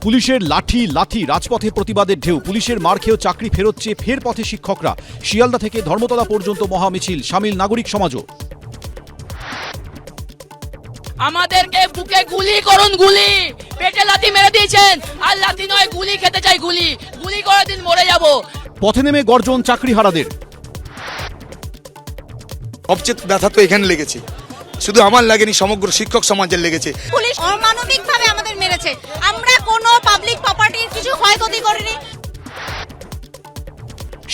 পুলিশের লাঠি লাথি রাজপথে প্রতিবাদের ঢেউ। পুলিশের মার খেয়েও চাকরি ফেরত চেয়ে ফের পথে শিক্ষকরা। শিয়ালদা থেকে ধর্মতলা পর্যন্ত মহামিছিল, সামিল নাগরিক সমাজও। আমাদেরকে বুকে গুলি করুন, গুলি পেটে লাথি মেরে দিয়েছেন, আর লাথি নয় গুলি খেতে চাই, গুলি গুলি করে দিন, মরে যাব। পথে নেমে গর্জন চাকরিহারাদের। সবচেয়ে ব্যথা তো এখানে লেগেছে, শুধু আমার লাগেনি, সমগ্র শিক্ষক সমাজের লেগেছে। পুলিশ অমানবিকভাবে আমাদের মেরেছে। আমরা কোনো পাবলিক প্রপার্টির কিছু ক্ষয়ক্ষতি করিনি।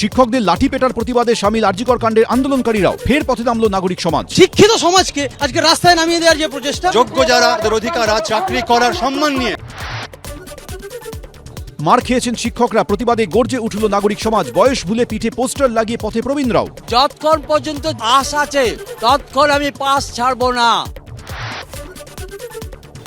শিক্ষকদের লাঠি পেটার প্রতিবাদে সামিল আরজিকর কাণ্ডের আন্দোলনকারীরাও। ফের পথে নামল নাগরিক সমাজ। শিক্ষিত সমাজকে আজকে রাস্তায় নামিয়ে দেওয়ার যে প্রচেষ্টা, যোগ্য যারা, তাদের অধিকার চাকরি করার সম্মান নিয়ে। মার খেয়েছেন শিক্ষকরা, প্রতিবাদে গর্জে উঠল নাগরিক সমাজ। বয়স ভুলে পিঠে পোস্টার লাগিয়ে পথে প্রবীণরাও। যতক্ষণ পর্যন্ত আশ আছে ততক্ষণ আমি পাস ছাড়বো না।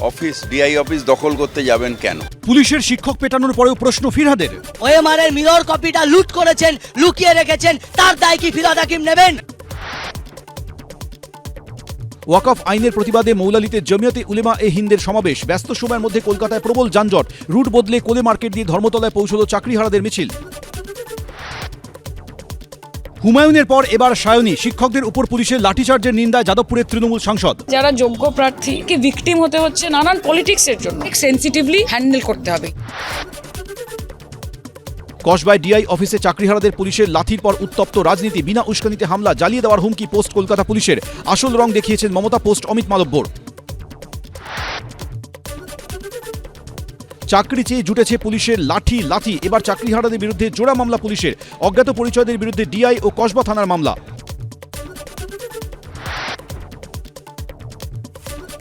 অফিস ডিআই অফিস দখল করতে যাবেন কেন? পুলিশের শিক্ষক পেটানোর পরেও প্রশ্ন ফিরহাদের। ওএমআরের মিরর কপিটা লুট করেছেন, লুকিয়ে রেখেছেন, তার দায় কি ফিরহাদ হাকিম নেবেন? ওয়াকফ আইনের প্রতিবাদে মৌলালিতে জমিয়তে উলেমা এ হিন্দের সমাবেশ। ব্যস্ত সময়ের মধ্যে কলকাতায় প্রবল যানজট। রুট বদলে কোলে মার্কেট দিয়ে ধর্মতলায় পৌঁছল চাকরিহারাদের মিছিল। হুমায়ুনের পর এবার সায়নী। শিক্ষকদের উপর পুলিশের লাঠিচার্জের নিন্দায় যাদবপুরের তৃণমূল সাংসদ। যারা যোগ্য প্রার্থীকে ভিকটিম হতে হচ্ছে নানান পলিটিক্সের জন্য, সেন্সিটিভলি হ্যান্ডেল করতে হবে। কসবায় ডিআই অফিসে চাকরিহারাদের পুলিশের লাঠির পর উত্তপ্ত রাজনীতি। বিনা উস্কানিতে হামলা, জ্বালিয়ে দেওয়ার হুমকি। পোস্ট কলকাতা পুলিশের। আসল রং দেখিয়েছেন মমতা, পোস্ট অমিত মালব্যর। চাকরি চেয়ে জুটেছে পুলিশের লাঠি লাথি। এবার চাকরিহারাদের বিরুদ্ধে জোড়া মামলা পুলিশের। অজ্ঞাত পরিচয়দের বিরুদ্ধে ডিআই ও কসবা থানার মামলা।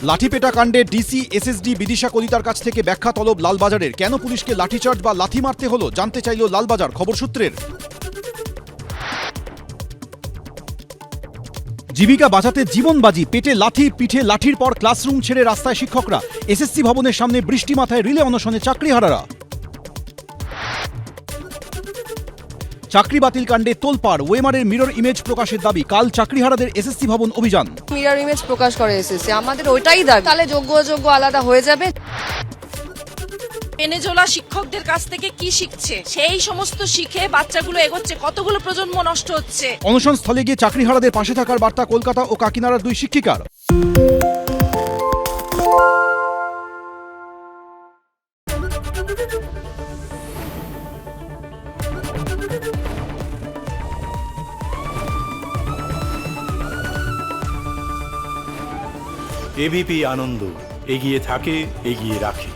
লাঠিপেটা কাণ্ডে ডিসি এসএসডি বিদিশা কলিতার কাছ থেকে ব্যাখ্যা তলব লালবাজারের। কেন পুলিশকে লাঠিচার্জ বা লাথি মারতে হলো জানতে চাইল লালবাজার। খবর সূত্রের। জীবিকা বাঁচাতে জীবনবাজি। পেটে লাথি, পিঠে লাঠির পর ক্লাসরুম ছেড়ে রাস্তায় শিক্ষকরা। এসএসসি ভবনের সামনে বৃষ্টি মাথায় রিলে অনশনে চাকরিহারারা। চাকরি বাতিল কাণ্ডে তোলপাড়। ওয়েমারের মিরর ইমেজ প্রকাশের দাবি। কাল চাকরিহারাদের এসএসসি ভবন অভিযান। মিরর ইমেজ প্রকাশ করে এসএসসি, আমাদের ওইটাই দাবি। তাহলে যোগ্য আলাদা হয়ে যাবে। পেনেজোলা শিক্ষকদের কাছ থেকে কি শিখছে, সেই সমস্ত শিখে বাচ্চাগুলো এগোচ্ছে, কতগুলো প্রজন্ম নষ্ট হচ্ছে। অনশন স্থলে গিয়ে চাকরিহারাদের পাশে থাকার বার্তা কলকাতা ও কাকিনাড়ার দুই শিক্ষিকার। এবিপি আনন্দ, এগিয়ে থাকে, এগিয়ে রাখে।